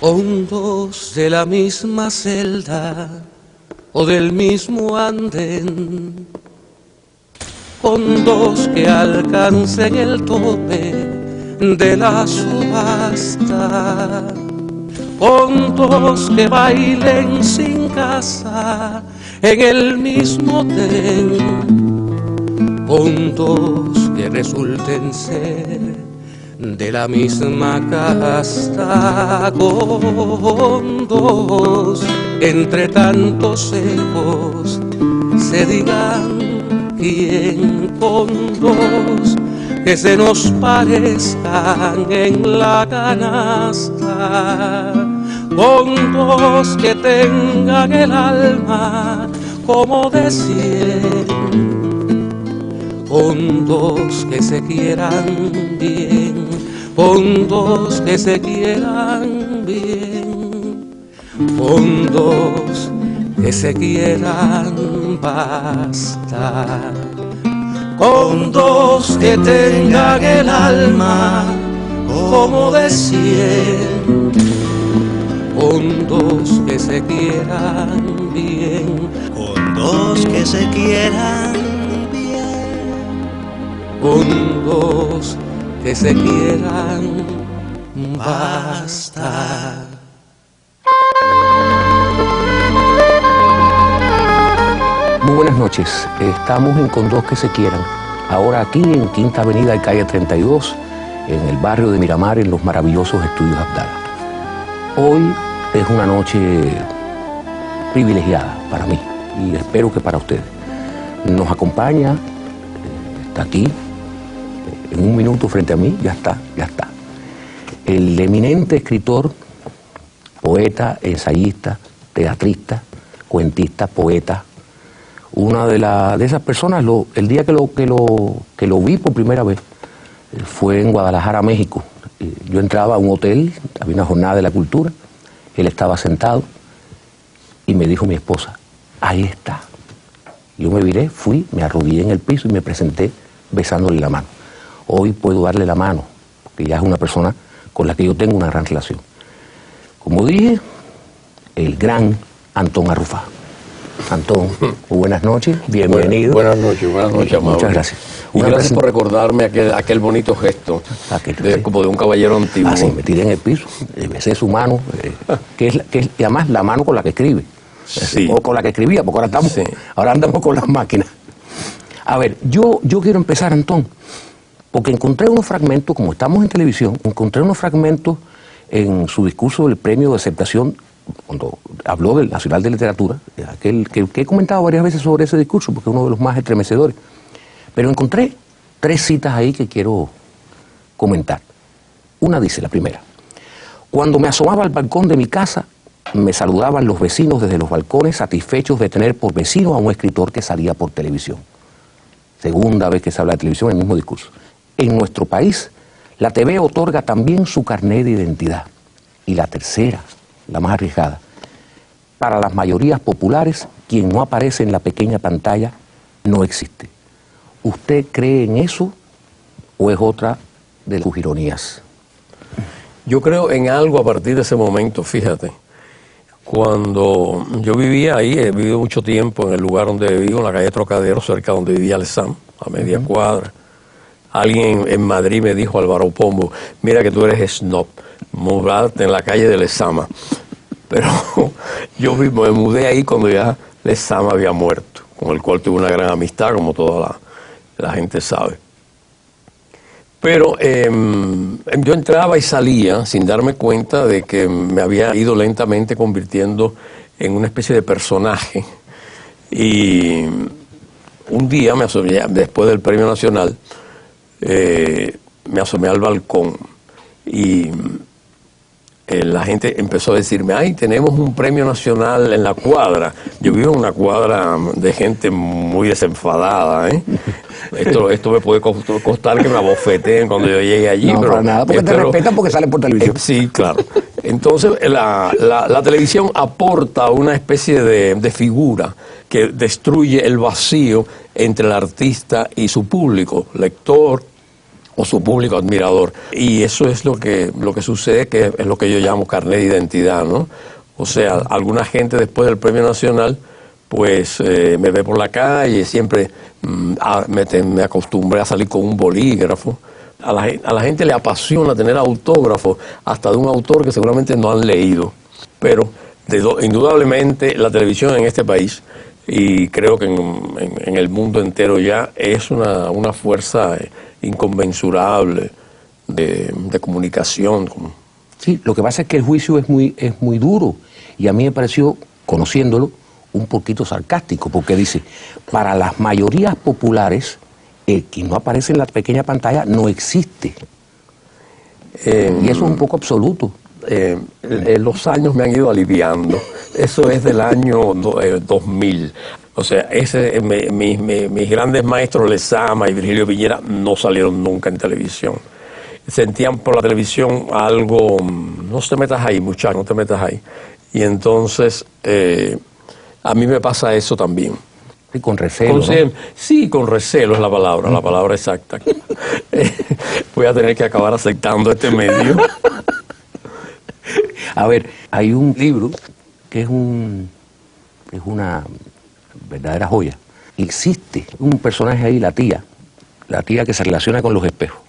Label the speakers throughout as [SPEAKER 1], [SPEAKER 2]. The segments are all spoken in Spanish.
[SPEAKER 1] hondos de la misma celda o del mismo andén, hondos que alcancen el tope de la subasta, hondos que bailen sin casa en el mismo tren, hondos que resulten ser de la misma casta, hondos entre tantos ecos se digan quién, hondos que se nos parezcan en la canasta, hondos que tengan el alma como de 100, hondos que se quieran bien, hondos que se quieran bien, hondos que se quieran bastar, hondos que tengan el alma como de 100, hondos que se quieran bien,
[SPEAKER 2] hondos que se quieran bien,
[SPEAKER 1] hondos que se quieran bastar.
[SPEAKER 3] Muy buenas noches, estamos en Con Dos que se quieran, ahora aquí en Quinta Avenida y Calle 32, en el barrio de Miramar, en los maravillosos estudios Abdala. Hoy es una noche privilegiada para mí y espero que para ustedes. Nos acompaña, está aquí, en un minuto frente a mí, ya está, el eminente escritor, poeta, ensayista, teatrista, cuentista, poeta. Una de esas personas, el día que lo vi por primera vez, fue en Guadalajara, México. Yo entraba a un hotel, había una jornada de la cultura, él estaba sentado y me dijo mi esposa, ahí está. Yo me viré, fui, me arrodillé en el piso y me presenté besándole la mano. Hoy puedo darle la mano, porque ya es una persona con la que yo tengo una gran relación. Como dije, el gran Antón Arrufá. Antón, muy buenas noches, bienvenido.
[SPEAKER 4] Buenas noches, Amado.
[SPEAKER 3] Muchas gracias.
[SPEAKER 4] Y gracias por recordarme aquel bonito gesto, como de un caballero antiguo.
[SPEAKER 3] Ah, sí, me tiré en el piso, besé su mano, que es y además la mano con la que escribe.
[SPEAKER 4] Sí.
[SPEAKER 3] O con la que escribía, porque ahora andamos con las máquinas. A ver, yo quiero empezar, Antón, porque encontré unos fragmentos, como estamos en televisión, encontré unos fragmentos en su discurso del premio de aceptación, cuando habló del Nacional de Literatura, aquel que he comentado varias veces sobre ese discurso, porque es uno de los más estremecedores. Pero encontré 3 citas ahí que quiero comentar. Una dice, la primera: cuando me asomaba al balcón de mi casa, me saludaban los vecinos desde los balcones, satisfechos de tener por vecino a un escritor que salía por televisión. Segunda vez que se habla de televisión en el mismo discurso. En nuestro país, la TV otorga también su carnet de identidad. Y la tercera, la más arriesgada: para las mayorías populares, quien no aparece en la pequeña pantalla no existe. ¿Usted cree en eso o es otra de sus ironías?
[SPEAKER 4] Yo creo en algo a partir de ese momento, fíjate. Cuando yo vivía ahí, he vivido mucho tiempo en el lugar donde vivo, en la calle Trocadero, cerca donde vivía Lezama, a media cuadra. Alguien en Madrid me dijo, Álvaro Pombo, mira que tú eres snob, mudarte en la calle de Lezama. Pero yo me mudé ahí cuando ya Lezama había muerto, con el cual tuve una gran amistad, como toda la gente sabe. Pero yo entraba y salía sin darme cuenta de que me había ido lentamente convirtiendo en una especie de personaje. Y un día me asomé, después del Premio Nacional, me asomé al balcón y la gente empezó a decirme, ay, tenemos un premio nacional en la cuadra. Yo vivo en una cuadra de gente muy desenfadada, ¿eh? Esto me puede costar que me abofeteen cuando yo llegue allí.
[SPEAKER 3] No,
[SPEAKER 4] pero
[SPEAKER 3] para nada, porque te respetan porque sale por televisión.
[SPEAKER 4] Sí, claro. Entonces, la televisión aporta una especie de figura que destruye el vacío entre el artista y su público, lector o su público admirador. Y eso es lo que sucede, que es lo que yo llamo carnet de identidad, ¿no? O sea, alguna gente después del Premio Nacional, pues me ve por la calle, siempre me acostumbré a salir con un bolígrafo. A la gente le apasiona tener autógrafos, hasta de un autor que seguramente no han leído. Pero indudablemente la televisión en este país, y creo que en el mundo entero ya, es una fuerza inconmensurable de comunicación.
[SPEAKER 3] Sí, lo que pasa es que el juicio es muy duro, y a mí me pareció, conociéndolo, un poquito sarcástico, porque dice, para las mayorías populares, que no aparece en la pequeña pantalla, no existe. Y eso es un poco absoluto.
[SPEAKER 4] Los años me han ido aliviando. Eso es del año 2000. O sea, mis grandes maestros, Lezama y Virgilio Piñera, no salieron nunca en televisión. Sentían por la televisión algo, no te metas ahí, muchacho, no te metas ahí. Y entonces, a mí me pasa eso también.
[SPEAKER 3] Sí, con recelo, ¿no?
[SPEAKER 4] Sí, con recelo es la palabra exacta. Voy a tener que acabar aceptando este medio.
[SPEAKER 3] A ver, hay un libro que es una verdadera joya. Existe un personaje ahí, la tía que se relaciona con los espejos.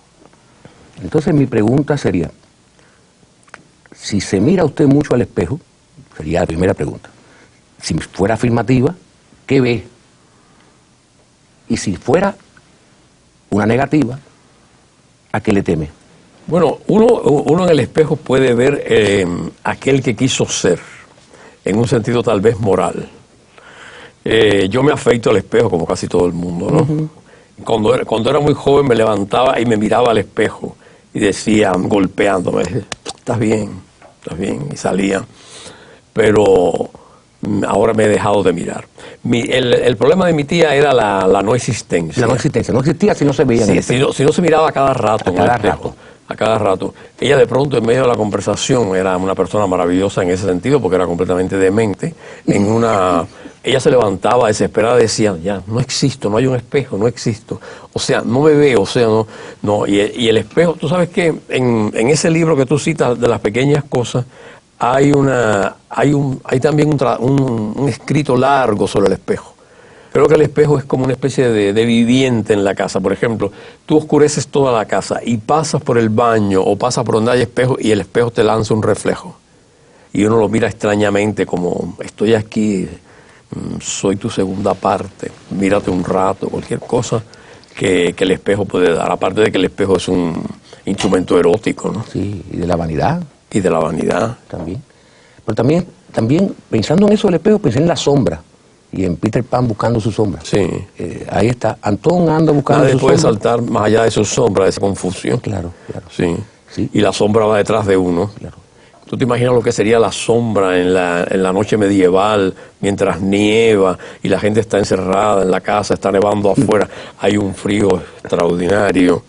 [SPEAKER 3] Entonces mi pregunta sería, si se mira usted mucho al espejo, sería la primera pregunta. Si fuera afirmativa, ¿qué ve? Y si fuera una negativa, ¿a qué le teme?
[SPEAKER 4] Bueno, uno en el espejo puede ver aquel que quiso ser, en un sentido tal vez moral. Yo me afeito al espejo como casi todo el mundo, ¿no? Uh-huh. Cuando era muy joven me levantaba y me miraba al espejo y decía, golpeándome, estás bien, y salía. Pero ahora me he dejado de mirar. El problema de mi tía era la no existencia.
[SPEAKER 3] La no existencia. No existía si no se veía.
[SPEAKER 4] Sí, si no se miraba a cada rato. A cada rato. Ella de pronto, en medio de la conversación, era una persona maravillosa en ese sentido, porque era completamente demente. Ella se levantaba desesperada y decía, ya, no existo, no hay un espejo, no existo. O sea, no me veo, o sea, no. Y el espejo, tú sabes que en ese libro que tú citas de las pequeñas cosas, hay también un escrito largo sobre el espejo. Creo que el espejo es como una especie de viviente en la casa. Por ejemplo, tú oscureces toda la casa y pasas por el baño o pasas por donde hay espejo y el espejo te lanza un reflejo. Y uno lo mira extrañamente como, estoy aquí, soy tu segunda parte, mírate un rato, cualquier cosa que el espejo puede dar. Aparte de que el espejo es un instrumento erótico, ¿no?
[SPEAKER 3] Sí, y de la vanidad.
[SPEAKER 4] Y de la vanidad.
[SPEAKER 3] También. Pero también pensando en eso del espejo, pensé en la sombra. Y en Peter Pan buscando su sombra.
[SPEAKER 4] Sí.
[SPEAKER 3] Ahí está. Antón anda buscando su sombra.
[SPEAKER 4] Nadie puede saltar más allá de su sombra, de esa confusión.
[SPEAKER 3] Claro.
[SPEAKER 4] Sí. Y la sombra va detrás de uno.
[SPEAKER 3] Claro.
[SPEAKER 4] ¿Tú te imaginas lo que sería la sombra en la noche medieval, mientras nieva y la gente está encerrada en la casa, está nevando afuera? Hay un frío extraordinario.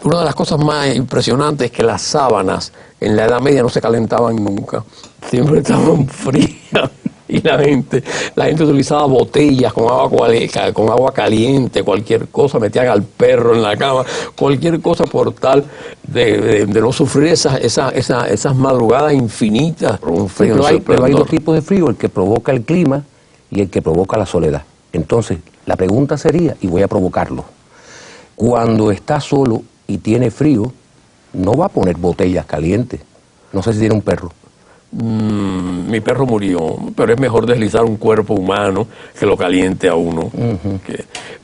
[SPEAKER 4] Una de las cosas más impresionantes es que las sábanas en la Edad Media no se calentaban nunca. Siempre estaban frías. Y la gente utilizaba botellas con agua caliente, cualquier cosa, metían al perro en la cama, cualquier cosa por tal de no sufrir esas madrugadas infinitas por un frío.
[SPEAKER 3] Pero hay dos tipos de frío, el que provoca el clima y el que provoca la soledad. Entonces, la pregunta sería, y voy a provocarlo, cuando está solo y tiene frío, no va a poner botellas calientes. No sé si tiene un perro.
[SPEAKER 4] Mi perro murió, pero es mejor deslizar un cuerpo humano que lo caliente a uno. Uh-huh.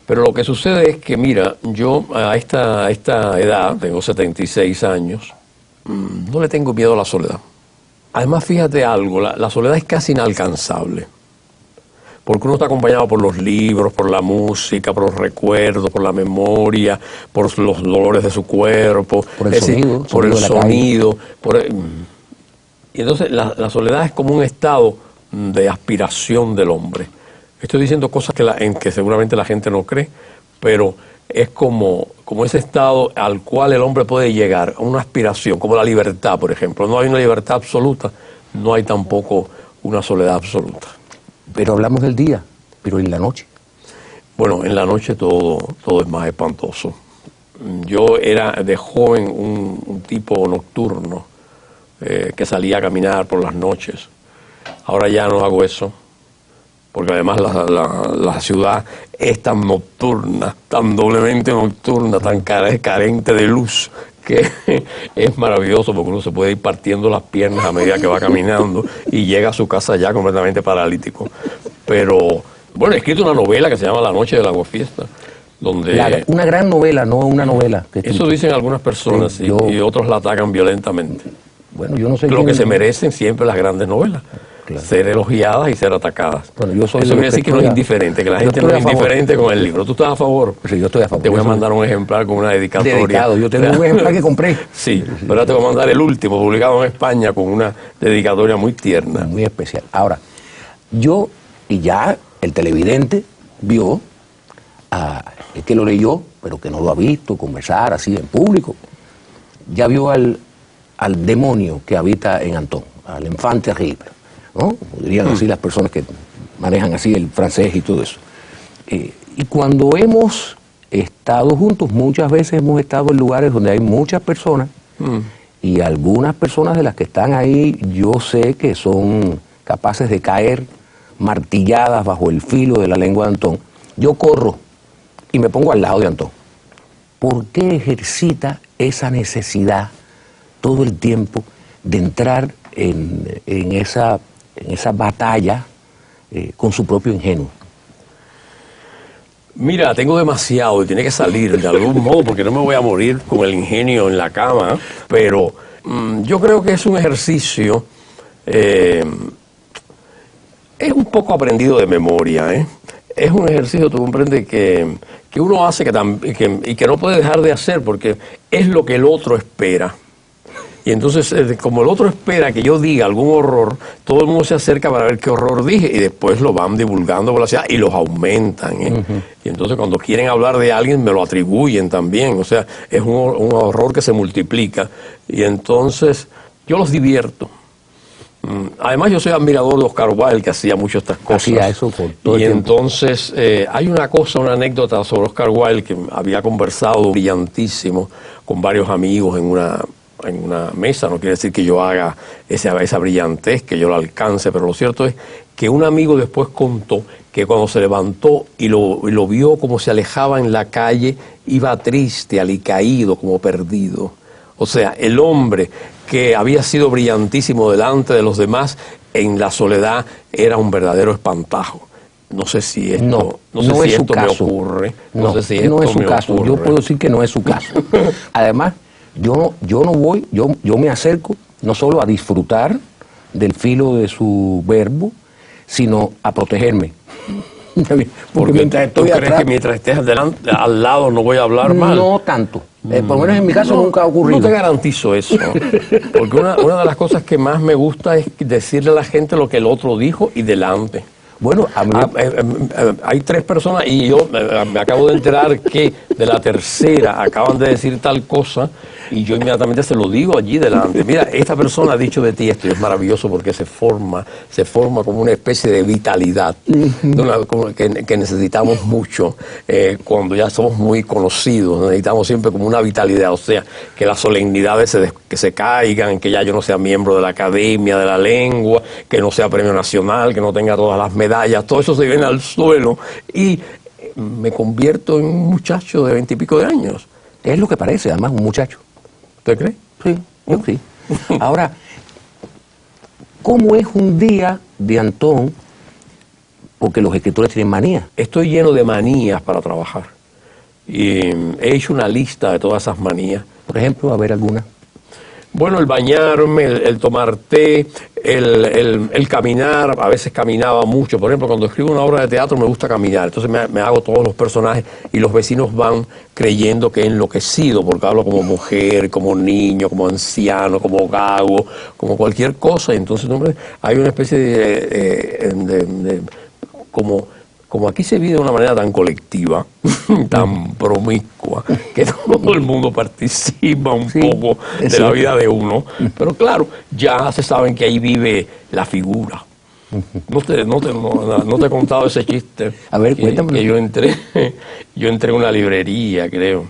[SPEAKER 4] Pero lo que sucede es que, mira, yo a esta edad, tengo 76 años, no le tengo miedo a la soledad. Además, fíjate algo, la soledad es casi inalcanzable. Porque uno está acompañado por los libros, por la música, por los recuerdos, por la memoria, por los dolores de su cuerpo,
[SPEAKER 3] por el sonido.
[SPEAKER 4] Y entonces la soledad es como un estado de aspiración del hombre. Estoy diciendo cosas en que seguramente la gente no cree, pero es como ese estado al cual el hombre puede llegar, a una aspiración, como la libertad, por ejemplo. No hay una libertad absoluta, no hay tampoco una soledad absoluta.
[SPEAKER 3] Pero hablamos del día, pero en la noche.
[SPEAKER 4] Bueno, en la noche todo es más espantoso. yo era de joven un tipo nocturno que salía a caminar por las noches. Ahora ya no hago eso, porque además la ciudad es tan nocturna, tan doblemente nocturna, tan carente de luz, que es maravilloso porque uno se puede ir partiendo las piernas a medida que va caminando y llega a su casa ya completamente paralítico. Pero, bueno, he escrito una novela que se llama La noche del aguafiesta, donde...
[SPEAKER 3] Una gran novela, no una novela.
[SPEAKER 4] Eso dicen algunas personas, sí, y otros la atacan violentamente.
[SPEAKER 3] Bueno, yo no sé
[SPEAKER 4] lo que se merecen siempre las grandes novelas. Claro. Ser elogiadas y ser atacadas.
[SPEAKER 3] Bueno, yo soy
[SPEAKER 4] eso quiere decir que no es indiferente, que la gente no es indiferente con el libro. ¿Tú estás a favor?
[SPEAKER 3] Sí, yo estoy a favor.
[SPEAKER 4] Te voy a mandar un ejemplar con una dedicatoria.
[SPEAKER 3] Dedicado, yo tengo un ejemplar que compré.
[SPEAKER 4] Sí, pero ahora te voy a mandar el último, publicado en España, con una dedicatoria muy tierna.
[SPEAKER 3] Muy especial. Ahora, yo, y ya el televidente vio, es que lo leyó, pero que no lo ha visto conversar así en público, ya vio al demonio que habita en Antón, al enfant terrible, ¿no? Podrían decir las personas que manejan así el francés y todo eso. Y cuando hemos estado juntos, muchas veces hemos estado en lugares donde hay muchas personas, y algunas personas de las que están ahí, yo sé que son capaces de caer martilladas bajo el filo de la lengua de Antón. Yo corro y me pongo al lado de Antón. ¿Por qué ejercita esa necesidad todo el tiempo de entrar en esa batalla con su propio ingenuo?
[SPEAKER 4] Mira, tengo demasiado y tiene que salir de algún modo porque no me voy a morir con el ingenio en la cama, pero yo creo que es un ejercicio, es un poco aprendido de memoria, Es un ejercicio, tú comprendes, que uno hace y que no puede dejar de hacer porque es lo que el otro espera. Y entonces, como el otro espera que yo diga algún horror, todo el mundo se acerca para ver qué horror dije y después lo van divulgando por la ciudad y los aumentan. Y entonces cuando quieren hablar de alguien me lo atribuyen también. O sea, es un horror que se multiplica. Y entonces yo los divierto. Además yo soy admirador de Oscar Wilde, que hacía mucho estas cosas.
[SPEAKER 3] Hacía eso por todo el tiempo.
[SPEAKER 4] Entonces hay una anécdota sobre Oscar Wilde que había conversado brillantísimo con varios amigos en una mesa. No quiere decir que yo haga esa brillantez, que yo la alcance, pero lo cierto es que un amigo después contó que cuando se levantó y lo vio como se alejaba en la calle, iba triste, alicaído, como perdido. O sea, el hombre que había sido brillantísimo delante de los demás, en la soledad era un verdadero espantajo. No sé si esto, no sé si esto me ocurre.
[SPEAKER 3] No sé si esto no es su caso. Yo puedo decir que no es su caso. Además, yo no voy, yo me acerco no solo a disfrutar del filo de su verbo, sino a protegerme.
[SPEAKER 4] Porque mientras ¿tú crees que mientras estés al lado no voy a hablar mal?
[SPEAKER 3] No tanto. Por lo menos en mi caso nunca ha ocurrido.
[SPEAKER 4] No te garantizo eso. Porque una de las cosas que más me gusta es decirle a la gente lo que el otro dijo y delante.
[SPEAKER 3] Bueno,
[SPEAKER 4] hay 3 personas y yo me acabo de enterar que de la tercera acaban de decir tal cosa y yo inmediatamente se lo digo allí delante. Mira, esta persona ha dicho de ti esto y es maravilloso porque se forma como una especie de vitalidad que necesitamos mucho cuando ya somos muy conocidos. Necesitamos siempre como una vitalidad, o sea, que las solemnidades que se caigan, que ya yo no sea miembro de la Academia de la Lengua, que no sea premio nacional, que no tenga todas las medallas, todo eso se viene al suelo y me convierto en un muchacho de 20 y pico de años.
[SPEAKER 3] Es lo que parece, además, un muchacho.
[SPEAKER 4] ¿Usted cree?
[SPEAKER 3] Sí, yo sí. Ahora, ¿cómo es un día de Antón? Porque los escritores tienen manías.
[SPEAKER 4] Estoy lleno de manías para trabajar. Y he hecho una lista de todas esas manías.
[SPEAKER 3] Por ejemplo, a ver alguna.
[SPEAKER 4] Bueno, el bañarme, el tomar té, el caminar, a veces caminaba mucho. Por ejemplo, cuando escribo una obra de teatro me gusta caminar, entonces me hago todos los personajes y los vecinos van creyendo que he enloquecido, porque hablo como mujer, como niño, como anciano, como gago, como cualquier cosa. Y entonces hay una especie de como aquí se vive de una manera tan colectiva, tan promiscua, que todo el mundo participa un poco de la vida de uno. Pero claro, ya se saben que ahí vive la figura. No te he contado ese chiste.
[SPEAKER 3] A ver, cuéntame.
[SPEAKER 4] Que yo entré en una librería, creo.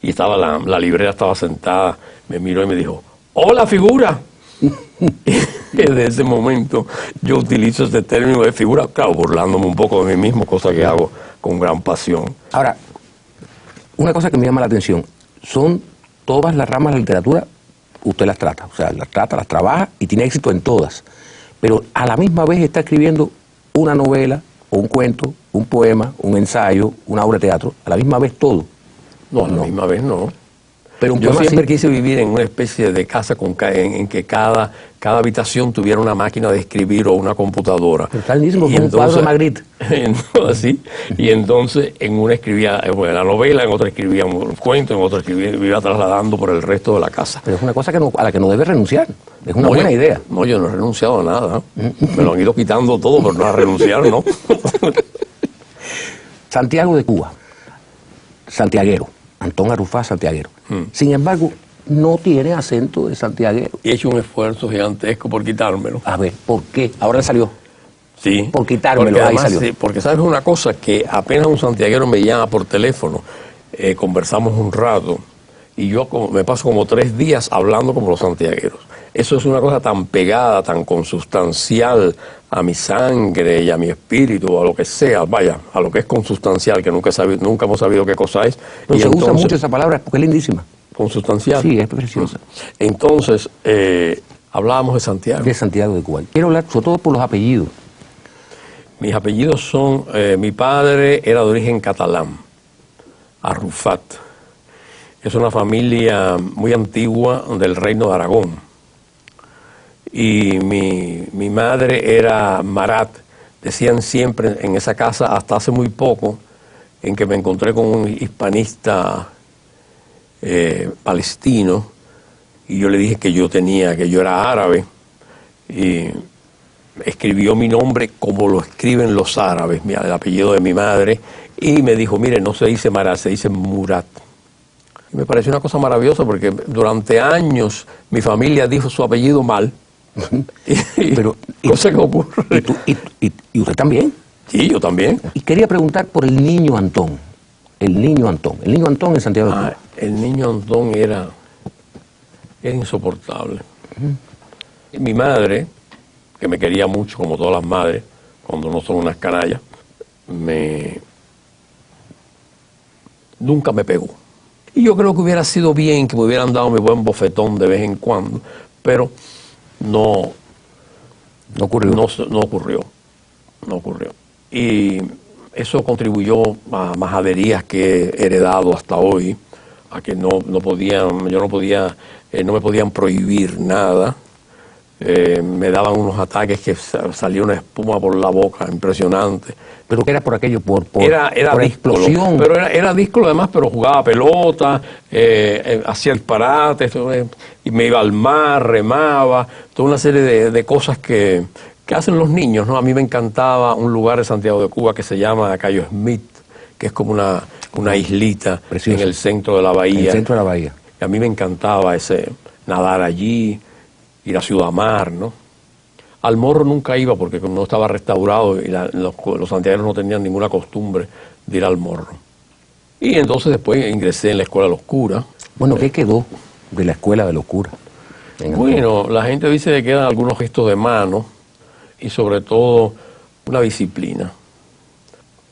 [SPEAKER 4] y estaba la librera estaba sentada, me miró y me dijo, ¡hola, figura! Y desde ese momento yo utilizo este término de figura, claro, burlándome un poco de mí mismo, cosa que hago con gran pasión.
[SPEAKER 3] Ahora, una cosa que me llama la atención, son todas las ramas de la literatura, usted las trata, o sea, las trata, las trabaja y tiene éxito en todas, pero a la misma vez está escribiendo una novela, o un cuento, un poema, un ensayo, una obra de teatro, a la misma vez todo.
[SPEAKER 4] No, a la misma vez no.
[SPEAKER 3] Pero un
[SPEAKER 4] yo
[SPEAKER 3] poema
[SPEAKER 4] siempre
[SPEAKER 3] sí.
[SPEAKER 4] quise vivir en una especie de casa en que cada habitación tuviera una máquina de escribir o una computadora.
[SPEAKER 3] Pero está el mismo,
[SPEAKER 4] Y
[SPEAKER 3] con un cuadro de Magritte.
[SPEAKER 4] Así, y entonces en una escribía la novela, en otra escribía un cuento, en otra escribía, me iba trasladando por el resto de la casa.
[SPEAKER 3] Pero es una cosa a la que no debe renunciar. Es una buena idea.
[SPEAKER 4] No, yo no he renunciado a nada. Me lo han ido quitando todo, pero no a renunciar, ¿no?
[SPEAKER 3] Santiago de Cuba, santiaguero, Antón Arrufat santiaguero. Sin embargo, no tiene acento de santiaguero.
[SPEAKER 4] Y he hecho un esfuerzo gigantesco por quitármelo.
[SPEAKER 3] A ver, ¿por qué? Ahora le salió.
[SPEAKER 4] Sí.
[SPEAKER 3] Por quitármelo,
[SPEAKER 4] Porque
[SPEAKER 3] ahí
[SPEAKER 4] además,
[SPEAKER 3] salió.
[SPEAKER 4] sí, porque sabes una cosa, que apenas un santiaguero me llama por teléfono, conversamos un rato, y yo me paso como 3 días hablando como los santiagueros. Eso es una cosa tan pegada, tan consustancial a mi sangre y a mi espíritu, a lo que sea, vaya, a lo que es consustancial, que nunca hemos sabido qué cosa es.
[SPEAKER 3] Pero
[SPEAKER 4] y
[SPEAKER 3] se usa
[SPEAKER 4] entonces,
[SPEAKER 3] mucho esa palabra porque es lindísima.
[SPEAKER 4] consustancial.
[SPEAKER 3] Sí, es preciosa.
[SPEAKER 4] Entonces, hablábamos de Santiago.
[SPEAKER 3] De Santiago de Cuba. Quiero hablar sobre todo por los apellidos.
[SPEAKER 4] Mis apellidos son, mi padre era de origen catalán, Arrufat. Es una familia muy antigua del Reino de Aragón. Y mi madre era Marat. Decían siempre en esa casa, hasta hace muy poco, en que me encontré con un hispanista palestino, y yo le dije que yo era árabe, y escribió mi nombre como lo escriben los árabes, el apellido de mi madre, y me dijo, mire, no se dice Marat, se dice Murat. Y me pareció una cosa maravillosa porque durante años mi familia dijo su apellido mal.
[SPEAKER 3] Pero,
[SPEAKER 4] cosa que ocurre.
[SPEAKER 3] ¿Y usted también?
[SPEAKER 4] Sí, yo también.
[SPEAKER 3] Y quería preguntar por el niño Antón. El niño Antón. El niño Antón en Santiago de Cuba.
[SPEAKER 4] El niño Antón era insoportable. Y mi madre, que me quería mucho, como todas las madres, cuando no son unas canallas, nunca me pegó. Y yo creo que hubiera sido bien que me hubieran dado mi buen bofetón de vez en cuando, pero no ocurrió. No ocurrió. Y eso contribuyó a majaderías que he heredado hasta hoy, a que no me podían prohibir nada. Me daban unos ataques que salía una espuma por la boca impresionante.
[SPEAKER 3] Pero que era por aquello, por
[SPEAKER 4] era díscolo,
[SPEAKER 3] explosión.
[SPEAKER 4] pero era díscolo además, pero jugaba pelota, hacía disparates, y me iba al mar, remaba, toda una serie de cosas que hacen los niños, ¿no? A mí me encantaba un lugar de Santiago de Cuba que se llama Cayo Smith, que es como una islita
[SPEAKER 3] Precioso.
[SPEAKER 4] en el centro de la bahía.
[SPEAKER 3] En el centro de la bahía.
[SPEAKER 4] Y a mí me encantaba nadar allí, ir a Ciudad Mar, ¿no? Al Morro nunca iba porque no estaba restaurado y los santiagueros no tenían ninguna costumbre de ir al Morro. Y entonces después ingresé en la Escuela de los Curas.
[SPEAKER 3] Bueno, ¿qué quedó de la Escuela de los Curas?
[SPEAKER 4] Bueno, la gente dice que quedan algunos gestos de mano y sobre todo una disciplina.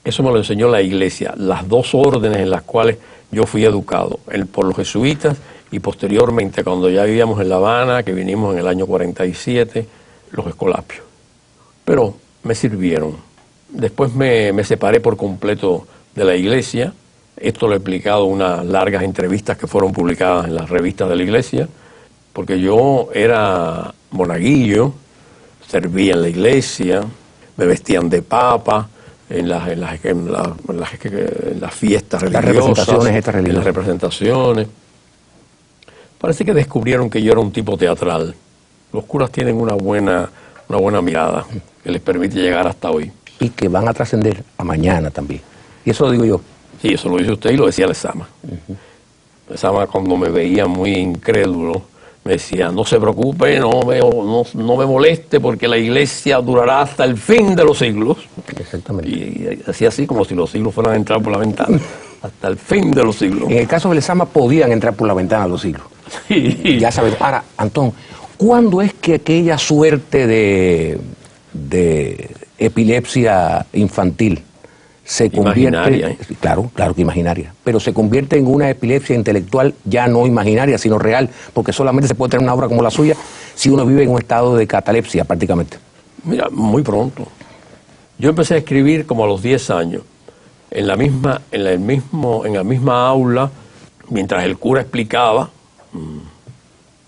[SPEAKER 4] Eso me lo enseñó la Iglesia, las 2 órdenes en las cuales yo fui educado, por los jesuitas y posteriormente cuando ya vivíamos en La Habana, que vinimos en el año 47, los escolapios. Pero me sirvieron. Después me separé por completo de la Iglesia. Esto lo he explicado en unas largas entrevistas que fueron publicadas en las revistas de la Iglesia, porque yo era monaguillo, servía en la Iglesia, me vestían de papa en las fiestas religiosas, en las representaciones. Parece que descubrieron que yo era un tipo teatral. Los curas tienen una buena mirada que les permite llegar hasta hoy.
[SPEAKER 3] Y que van a trascender a mañana también. Y eso lo digo yo.
[SPEAKER 4] Sí, eso lo dice usted y lo decía Lezama. Lezama, cuando me veía muy incrédulo, me decía, no se preocupe, no me moleste, porque la Iglesia durará hasta el fin de los siglos.
[SPEAKER 3] Exactamente.
[SPEAKER 4] Y hacía así como si los siglos fueran a entrar por la ventana. hasta el fin de los siglos.
[SPEAKER 3] En el caso de Lezama podían entrar por la ventana los siglos.
[SPEAKER 4] Sí.
[SPEAKER 3] Ya sabes. Ahora, Antón, ¿cuándo es que aquella suerte de epilepsia infantil se convierte,
[SPEAKER 4] imaginaria,
[SPEAKER 3] claro que imaginaria, pero se convierte en una epilepsia intelectual ya no imaginaria, sino real, porque solamente se puede tener una obra como la suya si uno vive en un estado de catalepsia prácticamente?
[SPEAKER 4] Mira, muy pronto. Yo empecé a escribir como a los 10 años, en la misma aula, mientras el cura explicaba,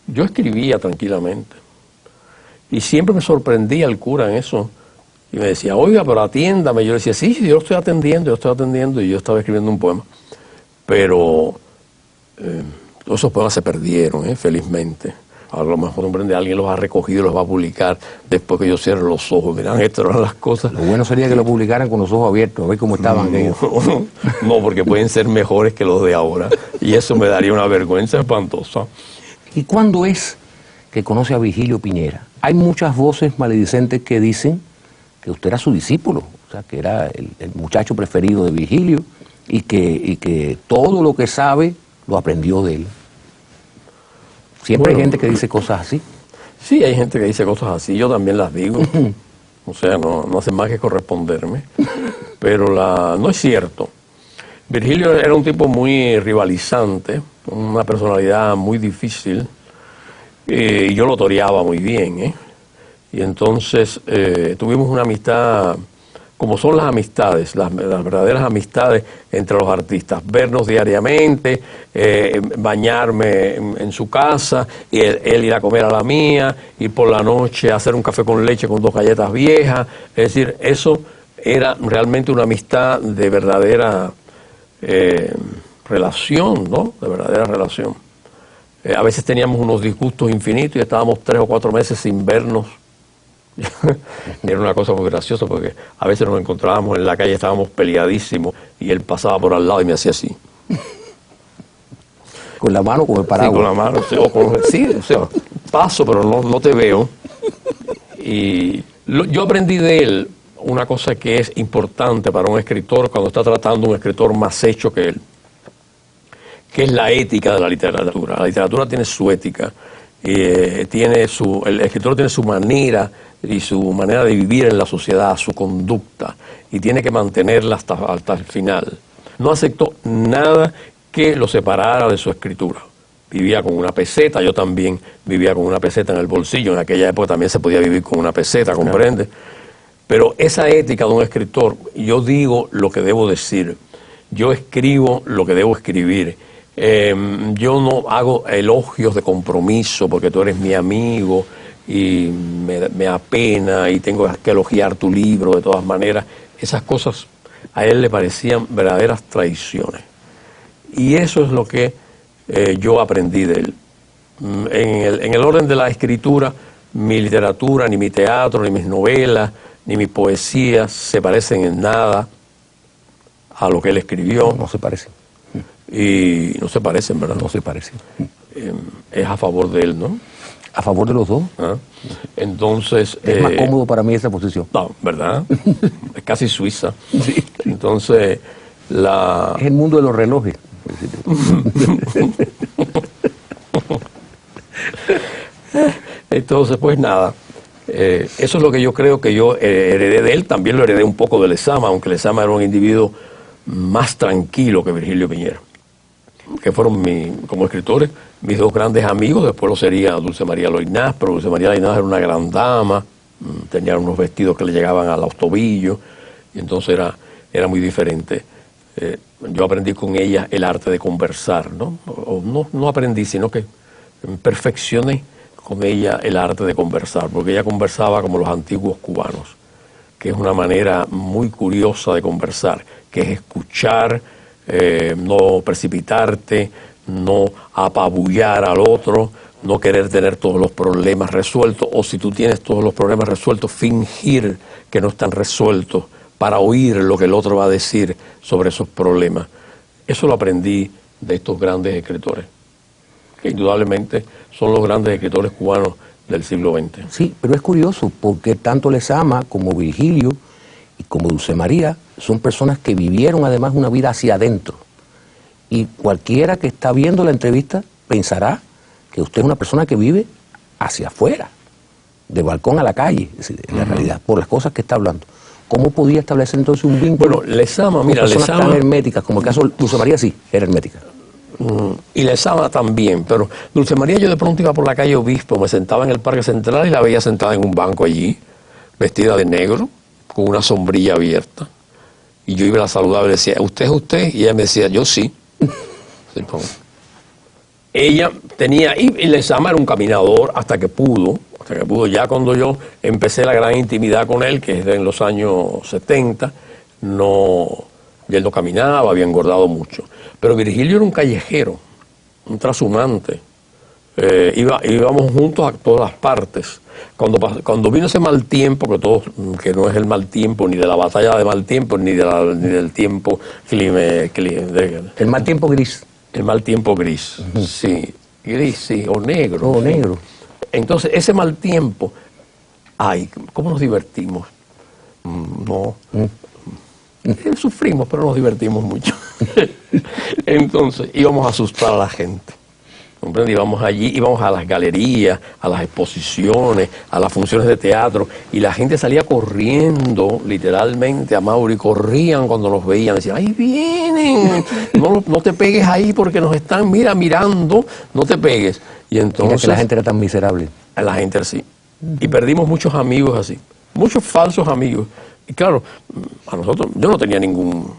[SPEAKER 4] yo escribía tranquilamente. Y siempre me sorprendía el cura en eso. Y me decía, oiga, pero atiéndame. Yo le decía, sí, yo lo estoy atendiendo, y yo estaba escribiendo un poema. Pero todos esos poemas se perdieron, felizmente. Ahora a lo mejor alguien los ha recogido y los va a publicar después que yo cierre los ojos. Mirá, estas eran las cosas.
[SPEAKER 3] Lo bueno sería que lo publicaran con los ojos abiertos, a ver cómo estaban ellos.
[SPEAKER 4] No, porque pueden ser mejores que los de ahora. Y eso me daría una vergüenza espantosa.
[SPEAKER 3] ¿Y cuándo es que conoce a Virgilio Piñera? Hay muchas voces maledicentes que dicen que usted era su discípulo, o sea, que era el muchacho preferido de Virgilio y que todo lo que sabe lo aprendió de él. Siempre hay gente que dice cosas así.
[SPEAKER 4] Sí, hay gente que dice cosas así, yo también las digo. O sea, no hacen más que corresponderme. Pero no es cierto. Virgilio era un tipo muy rivalizante, una personalidad muy difícil, y yo lo toreaba muy bien, Y entonces tuvimos una amistad, como son las amistades, las verdaderas amistades entre los artistas, vernos diariamente, bañarme en su casa, y él ir a comer a la mía, y por la noche hacer un café con leche con 2 galletas viejas. Es decir, eso era realmente una amistad de verdadera relación, ¿no? De verdadera relación. A veces teníamos unos disgustos infinitos y estábamos 3 o 4 meses sin vernos. Era una cosa muy graciosa porque a veces nos encontrábamos en la calle, estábamos peleadísimos y él pasaba por al lado y me hacía así.
[SPEAKER 3] ¿Con la mano o con el paraguas?
[SPEAKER 4] Sí, con la mano, o sea, paso pero no te veo. Y yo aprendí de él una cosa que es importante para un escritor cuando está tratando un escritor más hecho que él, que es la ética de la literatura. La literatura tiene su ética, el escritor tiene su manera y su manera de vivir en la sociedad, su conducta, y tiene que mantenerla hasta el final. No aceptó nada que lo separara de su escritura. Vivía con una peseta, yo también vivía con una peseta en el bolsillo, en aquella época también se podía vivir con una peseta, ¿comprende? Pero esa ética de un escritor, yo digo lo que debo decir, yo escribo lo que debo escribir. Yo no hago elogios de compromiso porque tú eres mi amigo y me apena y tengo que elogiar tu libro de todas maneras. Esas cosas a él le parecían verdaderas traiciones. Y eso es lo que yo aprendí de él. En el orden de la escritura, mi literatura, ni mi teatro, ni mis novelas, ni mi poesía se parecen en nada a lo que él escribió.
[SPEAKER 3] No se parecen.
[SPEAKER 4] Y no se parecen, ¿verdad?
[SPEAKER 3] No se parecen.
[SPEAKER 4] Es a favor de él, ¿no?
[SPEAKER 3] A favor de los dos.
[SPEAKER 4] ¿Ah? Entonces...
[SPEAKER 3] Es más cómodo para mí esa posición.
[SPEAKER 4] No, ¿verdad? Es casi suiza. Sí. Entonces,
[SPEAKER 3] Es el mundo de los relojes.
[SPEAKER 4] Entonces, pues nada. Eso es lo que yo creo que yo heredé de él. También lo heredé un poco de Lezama, aunque Lezama era un individuo más tranquilo que Virgilio Piñera, que fueron como escritores mis 2 grandes amigos. Después lo sería Dulce María Loynaz, pero Dulce María Loynaz era una gran dama, tenía unos vestidos que le llegaban a los tobillos, y entonces era muy diferente. Yo aprendí con ella el arte de conversar, ¿no? No aprendí, sino que perfeccioné con ella el arte de conversar, porque ella conversaba como los antiguos cubanos, que es una manera muy curiosa de conversar, que es escuchar, no precipitarte, no apabullar al otro, no querer tener todos los problemas resueltos, o si tú tienes todos los problemas resueltos, fingir que no están resueltos para oír lo que el otro va a decir sobre esos problemas. Eso lo aprendí de estos grandes escritores, que indudablemente son los grandes escritores cubanos del siglo XX.
[SPEAKER 3] Sí, pero es curioso porque tanto Lezama como Virgilio y como Dulce María son personas que vivieron además una vida hacia adentro. Y cualquiera que está viendo la entrevista pensará que usted es una persona que vive hacia afuera, de balcón a la calle, es decir, en la realidad, por las cosas que está hablando. ¿Cómo podía establecer entonces un vínculo
[SPEAKER 4] Bueno, Lezama,
[SPEAKER 3] con
[SPEAKER 4] mira,
[SPEAKER 3] personas
[SPEAKER 4] Lezama,
[SPEAKER 3] tan herméticas, como el caso de Dulce María? Sí, era hermética.
[SPEAKER 4] y Lezama también, pero Dulce María, yo de pronto iba por la calle Obispo, me sentaba en el Parque Central y la veía sentada en un banco allí, vestida de negro, con una sombrilla abierta. Y yo iba a la saludaba y le decía, ¿usted es usted? Y ella me decía, yo sí. Sí, pues. Ella tenía, y Lezama era un caminador hasta que pudo, ya cuando yo empecé la gran intimidad con él, que es en los años 70, y él no caminaba, había engordado mucho. Pero Virgilio era un callejero, un trashumante. Íbamos juntos a todas las partes. Cuando vino ese mal tiempo, que no es el mal tiempo, ni de la batalla de mal tiempo, ni del tiempo
[SPEAKER 3] El mal tiempo gris.
[SPEAKER 4] el mal tiempo gris, sí, gris, sí, o negro.
[SPEAKER 3] O
[SPEAKER 4] sí.
[SPEAKER 3] negro.
[SPEAKER 4] Entonces, ese mal tiempo, ay, ¿cómo nos divertimos? No. Sufrimos, pero nos divertimos mucho. Entonces, íbamos a asustar a la gente. ¿Comprende? Íbamos allí, íbamos a las galerías, a las exposiciones, a las funciones de teatro, y la gente salía corriendo, literalmente, a Mauri, corrían cuando nos veían, decían, ¡ahí vienen! No te pegues ahí porque nos están, mirando, no te pegues. Y entonces...
[SPEAKER 3] Mira que la gente era tan miserable.
[SPEAKER 4] A la gente así. Y perdimos muchos amigos así, muchos falsos amigos. Y claro, a nosotros, yo no tenía ningún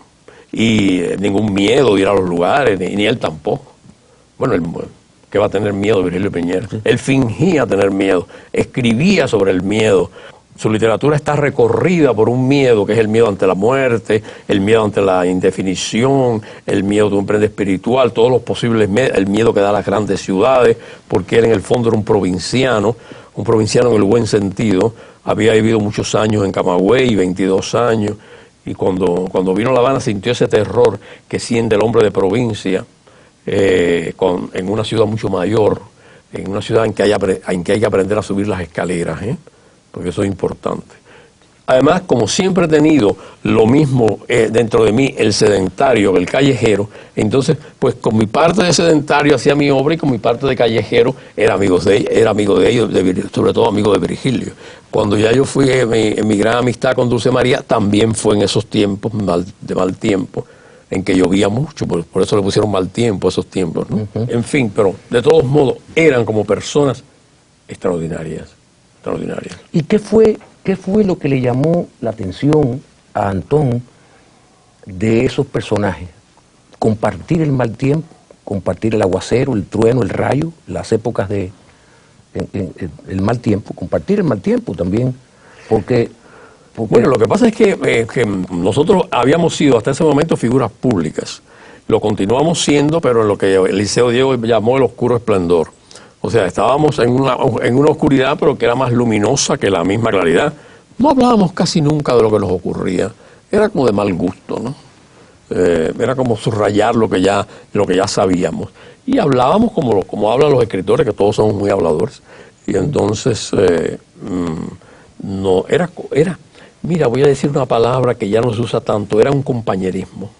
[SPEAKER 4] miedo de ir a los lugares, ni él tampoco. Bueno, que va a tener miedo Virgilio Piñera. Sí. Él fingía tener miedo, escribía sobre el miedo. Su literatura está recorrida por un miedo, que es el miedo ante la muerte, el miedo ante la indefinición, el miedo de un emprendedor espiritual, todos los posibles el miedo que da a las grandes ciudades, porque él en el fondo era un provinciano en el buen sentido. Había vivido muchos años en Camagüey, 22 años, y cuando vino a La Habana sintió ese terror que siente el hombre de provincia, en una ciudad mucho mayor, en una ciudad en que hay que aprender a subir las escaleras, porque eso es importante. Además, como siempre he tenido lo mismo dentro de mí, el sedentario, el callejero, entonces, pues con mi parte de sedentario hacía mi obra y con mi parte de callejero era amigo de ellos, sobre todo amigo de Virgilio. Cuando ya yo fui en mi gran amistad con Dulce María, también fue en esos tiempos de mal tiempo, en que llovía mucho, por eso le pusieron mal tiempo a esos tiempos, ¿no? En fin, pero de todos modos eran como personas extraordinarias.
[SPEAKER 3] ¿Y qué fue lo que le llamó la atención a Antón de esos personajes? Compartir el mal tiempo, compartir el aguacero, el trueno, el rayo, las épocas de el mal tiempo, compartir el mal tiempo también, porque
[SPEAKER 4] bueno, lo que pasa es que nosotros habíamos sido hasta ese momento figuras públicas. Lo continuamos siendo, pero en lo que Eliseo Diego llamó el oscuro esplendor. O sea, estábamos en una oscuridad, pero que era más luminosa que la misma claridad. No hablábamos casi nunca de lo que nos ocurría. Era como de mal gusto, ¿no? Era como subrayar lo que ya sabíamos. Y hablábamos como hablan los escritores, que todos somos muy habladores. Y entonces, no, era... Mira, voy a decir una palabra que ya no se usa tanto, era un compañerismo.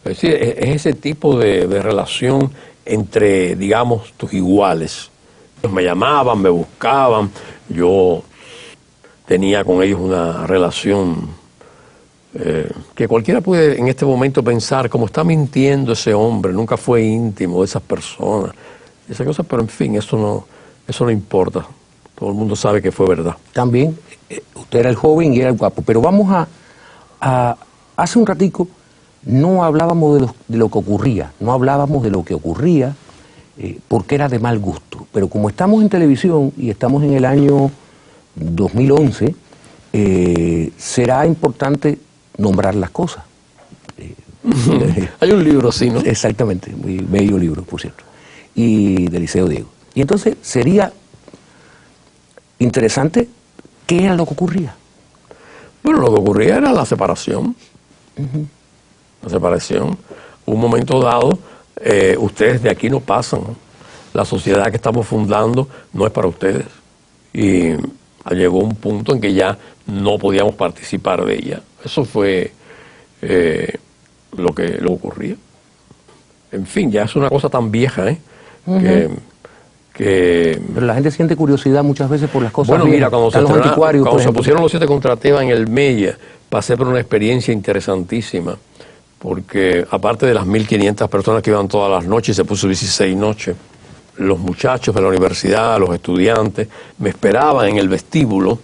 [SPEAKER 4] Es decir, es ese tipo de relación entre, digamos, tus iguales. Ellos me llamaban, me buscaban, yo tenía con ellos una relación que cualquiera puede en este momento pensar, como está mintiendo ese hombre, nunca fue íntimo de esas personas, esas cosas, pero en fin, eso no importa. Todo el mundo sabe que fue verdad.
[SPEAKER 3] También, usted era el joven y era el guapo, pero vamos hace un ratico no hablábamos de lo que ocurría, porque era de mal gusto, pero como estamos en televisión y estamos en el año 2011, será importante nombrar las cosas.
[SPEAKER 4] Hay un libro así, ¿no?
[SPEAKER 3] Exactamente, muy bello libro, por cierto, y de Eliseo Diego. Y entonces sería interesante qué era lo que ocurría.
[SPEAKER 4] Bueno, lo que ocurría era la separación. La separación. Un momento dado, ustedes de aquí no pasan. La sociedad que estamos fundando no es para ustedes. Y llegó un punto en que ya no podíamos participar de ella. Eso fue lo que ocurría. En fin, ya es una cosa tan vieja, ¿eh?
[SPEAKER 3] Pero la gente siente curiosidad muchas veces por las cosas.
[SPEAKER 4] Bueno, mira, cuando
[SPEAKER 3] cuando
[SPEAKER 4] se pusieron los 7 contra Tebas en el Mella, pasé por una experiencia interesantísima, porque aparte de las 1.500 personas que iban todas las noches, se puso 16 noches, los muchachos de la universidad, los estudiantes, me esperaban en el vestíbulo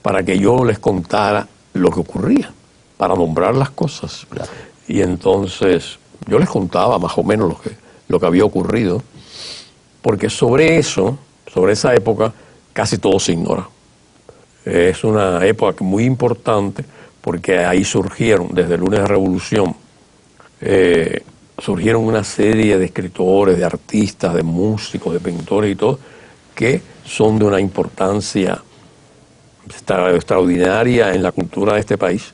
[SPEAKER 4] para que yo les contara lo que ocurría, para nombrar las cosas.
[SPEAKER 3] Claro.
[SPEAKER 4] Y entonces yo les contaba más o menos lo que había ocurrido, porque sobre eso, sobre esa época, casi todo se ignora. Es una época muy importante porque ahí surgieron, desde el lunes de Revolución, surgieron una serie de escritores, de artistas, de músicos, de pintores y todo, que son de una importancia extraordinaria en la cultura de este país.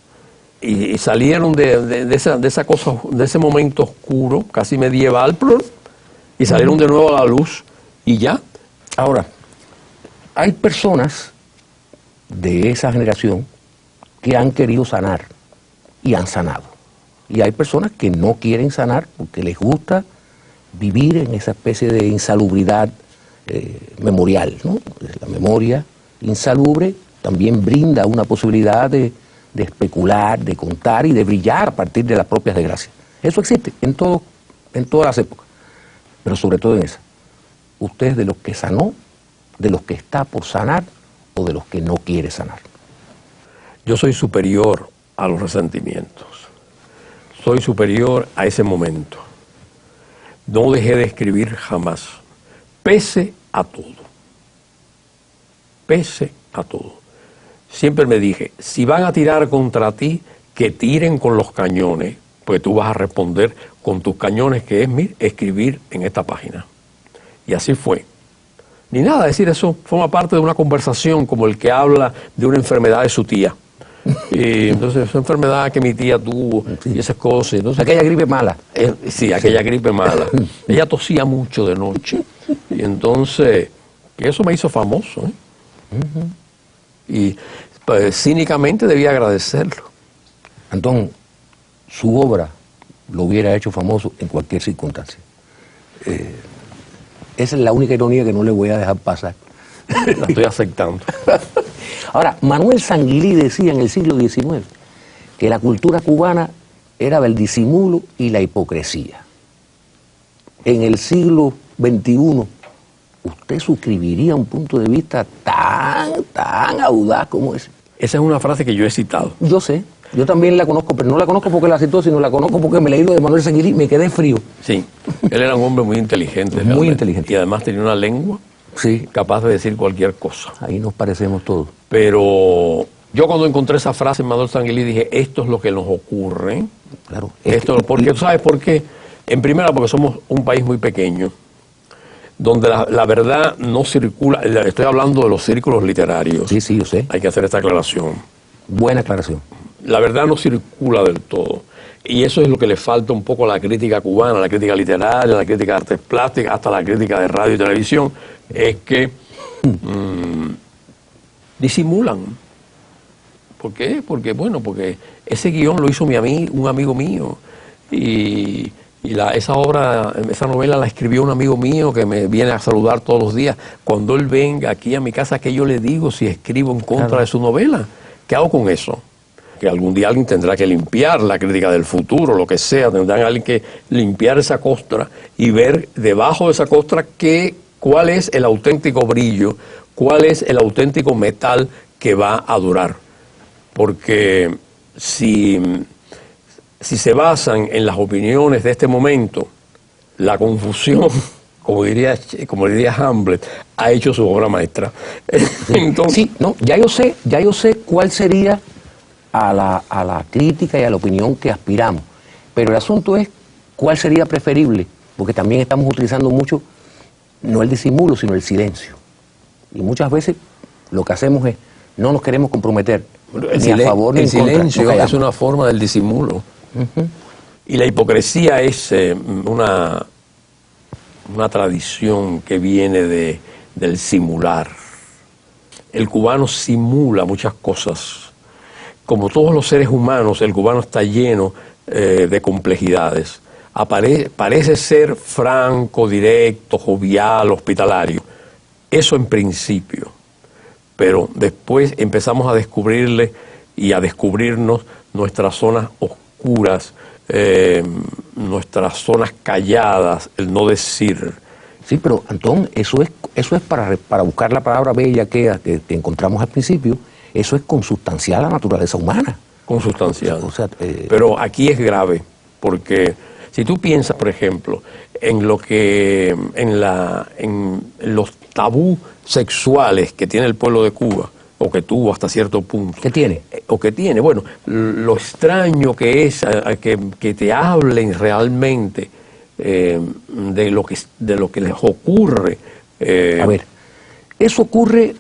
[SPEAKER 4] Y salieron de esa cosa, de ese momento oscuro, casi medieval, y salieron de nuevo a la luz, y ya.
[SPEAKER 3] Ahora, hay personas de esa generación que han querido sanar y han sanado. Y hay personas que no quieren sanar porque les gusta vivir en esa especie de insalubridad memorial, ¿no? La memoria insalubre también brinda una posibilidad de especular, de contar y de brillar a partir de las propias desgracias. Eso existe en todas las épocas, pero sobre todo en esa. ¿Usted es de los que sanó, de los que está por sanar o de los que no quiere sanar?
[SPEAKER 4] Yo soy superior a los resentimientos. Soy superior a ese momento. No dejé de escribir jamás, pese a todo. Pese a todo. Siempre me dije, si van a tirar contra ti, que tiren con los cañones, pues tú vas a responder con tus cañones, que es escribir en esta página. Y así fue. Ni nada, decir eso forma parte de una conversación como el que habla de una enfermedad de su tía. Y entonces esa enfermedad que mi tía tuvo, sí, y esas cosas. Entonces,
[SPEAKER 3] aquella gripe mala.
[SPEAKER 4] Sí, aquella gripe mala. Ella tosía mucho de noche. Y entonces, eso me hizo famoso, ¿eh? Y pues, cínicamente debía agradecerlo.
[SPEAKER 3] Antón, su obra lo hubiera hecho famoso en cualquier circunstancia. Esa es la única ironía que no le voy a dejar pasar.
[SPEAKER 4] La estoy aceptando.
[SPEAKER 3] Ahora, Manuel Sanguilí decía en el siglo XIX que la cultura cubana era del disimulo y la hipocresía. En el siglo XXI, ¿usted suscribiría un punto de vista tan audaz como ese?
[SPEAKER 4] Esa es una frase que yo he citado.
[SPEAKER 3] Yo sé, yo también la conozco, pero no la conozco porque la citó, sino la conozco porque me leí lo de Manuel Sanguilí y me quedé frío.
[SPEAKER 4] Sí, él era un hombre muy inteligente.
[SPEAKER 3] Muy inteligente.
[SPEAKER 4] Y además tenía una lengua, sí, capaz de decir cualquier cosa.
[SPEAKER 3] Ahí nos parecemos todos.
[SPEAKER 4] Pero yo cuando encontré esa frase en Manuel Sanguilí dije, esto es lo que nos ocurre.
[SPEAKER 3] Claro.
[SPEAKER 4] Porque tú sabes por qué. En primera, porque somos un país muy pequeño, donde la verdad no circula. Estoy hablando de los círculos literarios.
[SPEAKER 3] Sí, sí, yo sé.
[SPEAKER 4] Hay que hacer esta aclaración.
[SPEAKER 3] Buena aclaración.
[SPEAKER 4] La verdad no circula del todo. Y eso es lo que le falta un poco a la crítica cubana, a la crítica literaria, a la crítica de artes plásticas, hasta la crítica de radio y televisión, es que disimulan. ¿Por qué? Porque ese guión lo hizo un amigo mío. Y esa novela la escribió un amigo mío que me viene a saludar todos los días. Cuando él venga aquí a mi casa, ¿qué yo le digo si escribo en contra de su novela? ¿Qué hago con eso? Que algún día alguien tendrá que limpiar la crítica del futuro, lo que sea, tendrán alguien que limpiar esa costra y ver debajo de esa costra cuál es el auténtico brillo, cuál es el auténtico metal que va a durar. Porque si se basan en las opiniones de este momento, la confusión, como diría Hamlet, ha hecho su obra maestra. Entonces,
[SPEAKER 3] sí, no, ya yo sé cuál sería a la crítica y a la opinión que aspiramos. Pero el asunto es cuál sería preferible, porque también estamos utilizando mucho, no el disimulo, sino el silencio. Y muchas veces lo que hacemos es, no nos queremos comprometer, ni a favor ni en contra.
[SPEAKER 4] El silencio es una forma del disimulo. Y la hipocresía es una tradición que viene del simular. El cubano simula muchas cosas. Como todos los seres humanos, el cubano está lleno de complejidades. parece ser franco, directo, jovial, hospitalario. Eso en principio. Pero después empezamos a descubrirle y a descubrirnos nuestras zonas oscuras, nuestras zonas calladas, el no decir.
[SPEAKER 3] Sí, pero Antón, eso es para buscar la palabra bella que encontramos al principio, eso es consubstancial a la naturaleza humana.
[SPEAKER 4] Consubstancial.
[SPEAKER 3] O sea,
[SPEAKER 4] pero aquí es grave, porque si tú piensas, por ejemplo, en lo que en los tabú sexuales que tiene el pueblo de Cuba, o que tuvo hasta cierto punto.
[SPEAKER 3] ¿Qué tiene?
[SPEAKER 4] O que tiene, bueno, lo extraño que es que te hablen realmente de lo que les ocurre.
[SPEAKER 3] A ver, eso ocurre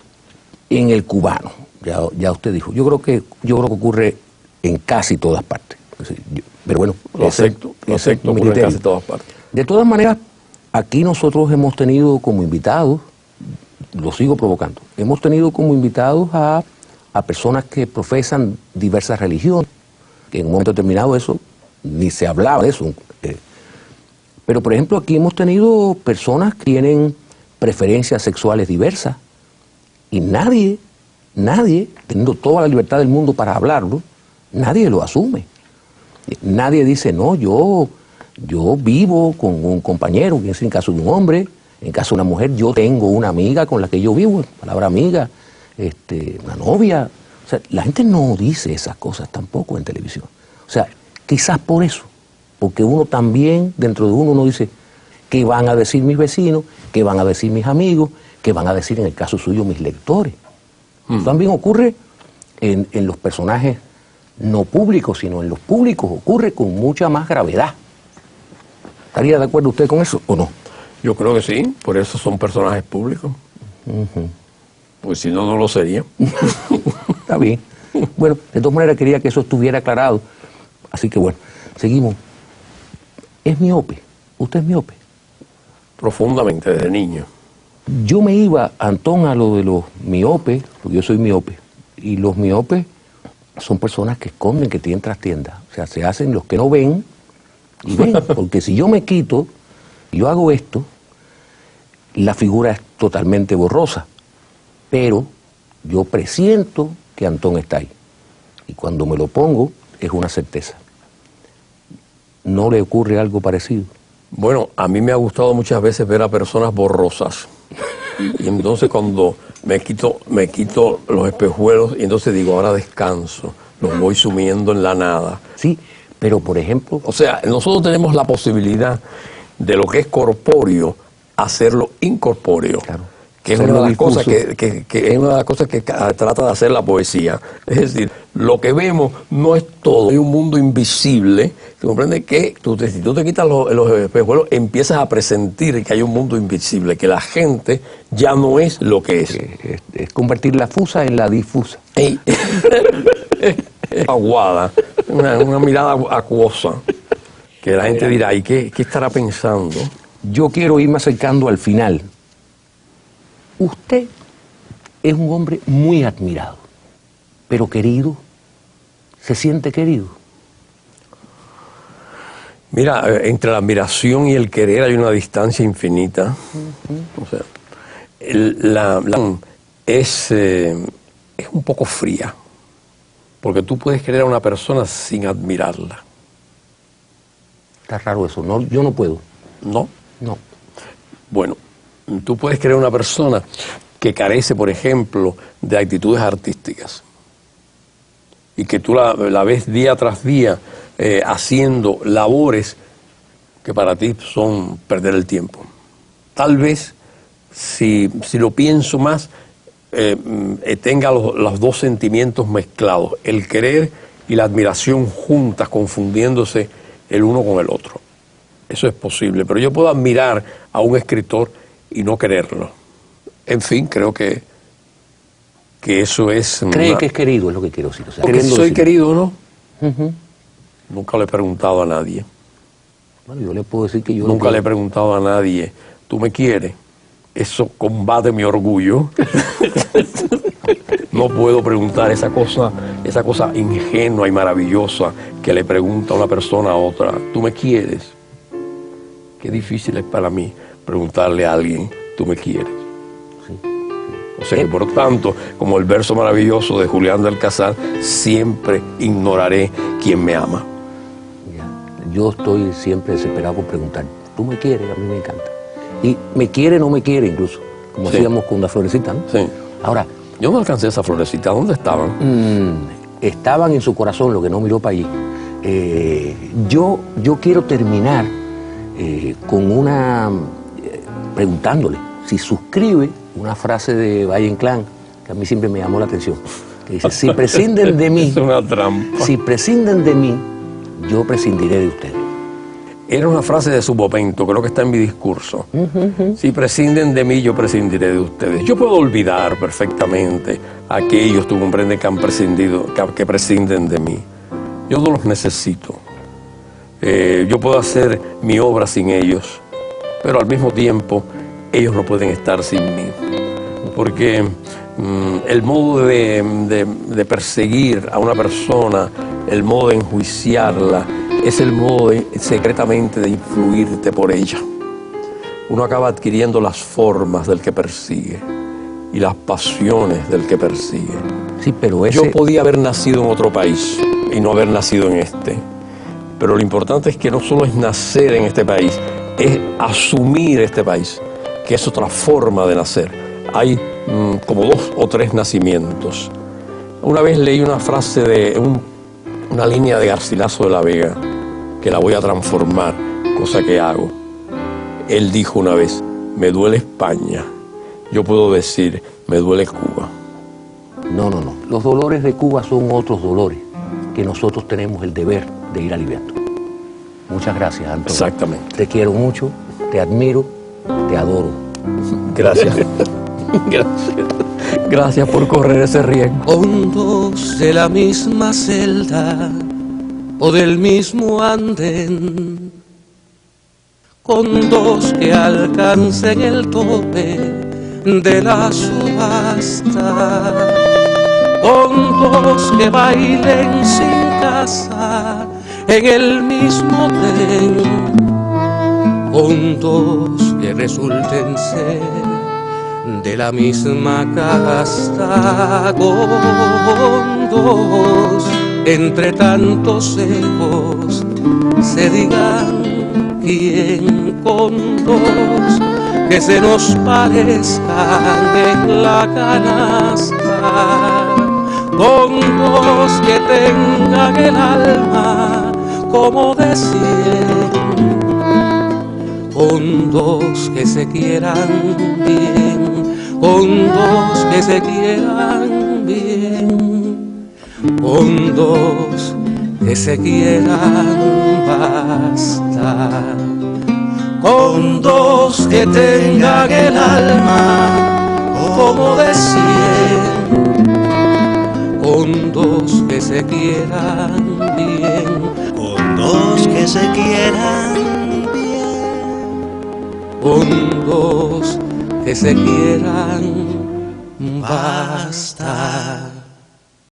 [SPEAKER 3] en el cubano, ya usted dijo. Yo creo que ocurre en casi todas partes. Pero bueno,
[SPEAKER 4] lo acepto, ocurre en casi todas partes.
[SPEAKER 3] De todas maneras, aquí nosotros hemos tenido como invitados, lo sigo provocando, hemos tenido como invitados a personas que profesan diversas religiones, que en un momento determinado eso, ni se hablaba de eso. Pero por ejemplo aquí hemos tenido personas que tienen preferencias sexuales diversas y nadie, teniendo toda la libertad del mundo para hablarlo, nadie lo asume. Nadie dice, no, yo vivo con un compañero, que es en caso de un hombre, en caso de una mujer, yo tengo una amiga con la que yo vivo, palabra amiga, una novia. O sea, la gente no dice esas cosas tampoco en televisión. O sea, quizás por eso, porque uno también, dentro de uno dice, ¿qué van a decir mis vecinos? ¿Qué van a decir mis amigos? ¿Qué van a decir en el caso suyo mis lectores? También ocurre en los personajes no públicos, sino en los públicos, ocurre con mucha más gravedad. ¿Estaría de acuerdo usted con eso o no?
[SPEAKER 4] Yo creo que sí, por eso son personajes públicos. Pues si no, no lo serían.
[SPEAKER 3] Está bien. Bueno, de todas maneras quería que eso estuviera aclarado. Así que bueno, seguimos. ¿Es miope? ¿Usted es miope?
[SPEAKER 4] Profundamente, desde niño.
[SPEAKER 3] Yo me iba, Antón, a lo de los miopes, porque yo soy miope, y los miopes son personas que esconden, que tienen trastienda. O sea, se hacen los que no ven y ven, porque si yo me quito, yo hago esto, la figura es totalmente borrosa, pero yo presiento que Antón está ahí. Y cuando me lo pongo, es una certeza. ¿No le ocurre algo parecido?
[SPEAKER 4] Bueno, a mí me ha gustado muchas veces ver a personas borrosas. Y entonces cuando me quito los espejuelos y entonces digo, ahora descanso, los voy sumiendo en la nada.
[SPEAKER 3] Sí, pero por ejemplo...
[SPEAKER 4] O sea, nosotros tenemos la posibilidad de lo que es corpóreo, hacerlo incorpóreo.
[SPEAKER 3] Claro.
[SPEAKER 4] Que es una de las cosas que es una de las cosas que trata de hacer la poesía. Es decir, lo que vemos no es todo. Hay un mundo invisible. ¿Te comprendes? Que si tú te quitas los espejuelos, empiezas a presentir que hay un mundo invisible, que la gente ya no es lo que es.
[SPEAKER 3] Es convertir la fusa en la difusa.
[SPEAKER 4] Aguada, una mirada acuosa, que la gente dirá, ¿y qué estará pensando?
[SPEAKER 3] Yo quiero irme acercando al final. Usted es un hombre muy admirado, pero querido. ¿Se siente querido?
[SPEAKER 4] Mira, entre la admiración y el querer hay una distancia infinita. O sea, es un poco fría, porque tú puedes querer a una persona sin admirarla.
[SPEAKER 3] Está raro eso, no, yo no puedo.
[SPEAKER 4] ¿No?
[SPEAKER 3] No.
[SPEAKER 4] Bueno, tú puedes querer a una persona que carece, por ejemplo, de actitudes artísticas y que tú la ves día tras día haciendo labores que para ti son perder el tiempo. Tal vez, si lo pienso más, tenga los dos sentimientos mezclados, el querer y la admiración juntas, confundiéndose el uno con el otro. Eso es posible, pero yo puedo admirar a un escritor y no quererlo. En fin, creo que eso es...
[SPEAKER 3] ¿Cree que es querido? Es lo que quiero decir. O sea,
[SPEAKER 4] porque soy
[SPEAKER 3] decir.
[SPEAKER 4] querido, ¿no? Nunca le he preguntado a nadie.
[SPEAKER 3] Bueno, yo le puedo decir que yo...
[SPEAKER 4] Nunca le he preguntado a nadie, ¿tú me quieres? Eso combate mi orgullo. No puedo preguntar esa cosa ingenua y maravillosa que le pregunta una persona a otra, ¿tú me quieres? Qué difícil es para mí preguntarle a alguien, ¿tú me quieres?
[SPEAKER 3] Sí.
[SPEAKER 4] O sea que, por tanto, como el verso maravilloso de Julián de Alcázar, siempre ignoraré quién me ama.
[SPEAKER 3] Ya. Yo estoy siempre desesperado por preguntar, ¿tú me quieres? A mí me encanta. Y me quiere, no me quiere incluso, como
[SPEAKER 4] Sí.
[SPEAKER 3] hacíamos con la florecita, ¿no?
[SPEAKER 4] Sí.
[SPEAKER 3] Ahora,
[SPEAKER 4] Yo no alcancé esa florecita. ¿Dónde estaban?
[SPEAKER 3] estaban en su corazón, lo que no miró para allí. Yo quiero terminar con una... preguntándole si suscribe una frase de Valle Inclán, que a mí siempre me llamó la atención, que dice, si prescinden de mí,
[SPEAKER 4] Es una trampa.
[SPEAKER 3] si prescinden de mí, yo prescindiré de ustedes.
[SPEAKER 4] Era una frase de su momento, creo que está en mi discurso. Si prescinden de mí, yo prescindiré de ustedes. Yo puedo olvidar perfectamente a aquellos, tú comprendes, que han prescindido, que prescinden de mí. Yo no los necesito. Yo puedo hacer mi obra sin ellos, pero al mismo tiempo ellos no pueden estar sin mí. Porque el modo de perseguir a una persona, el modo de enjuiciarla, es el modo secretamente de influirte por ella. Uno acaba adquiriendo las formas del que persigue y las pasiones del que persigue.
[SPEAKER 3] Sí, pero ese...
[SPEAKER 4] Yo podía haber nacido en otro país y no haber nacido en este. Pero lo importante es que no solo es nacer en este país, es asumir este país, que es otra forma de nacer. Hay como 2 o 3 nacimientos. Una vez leí una frase de una línea de Garcilaso de la Vega, que la voy a transformar, cosa que hago. Él dijo una vez, me duele España. Yo puedo decir, me duele Cuba.
[SPEAKER 3] No. Los dolores de Cuba son otros dolores que nosotros tenemos el deber de ir aliviando. Muchas gracias, Antonio.
[SPEAKER 4] Exactamente.
[SPEAKER 3] Te quiero mucho, te admiro, te adoro.
[SPEAKER 4] Gracias. Gracias por correr ese riesgo.
[SPEAKER 1] Hondos de la misma celda o del mismo andén, con dos que alcancen el tope de la subasta, con dos que bailen sin casa en el mismo tren, con dos que resulten ser de la misma casta, con dos entre tantos ecos se digan quién, con dos que se nos parezcan en la canasta, con dos que tengan el alma como de 100, con dos que se quieran bien, con dos que se quieran bien, con dos que se quieran bastar, con dos que tengan el alma como de 100, con dos que se quieran bien,
[SPEAKER 2] con dos que se quieran bien,
[SPEAKER 1] con dos que se quieran bastar.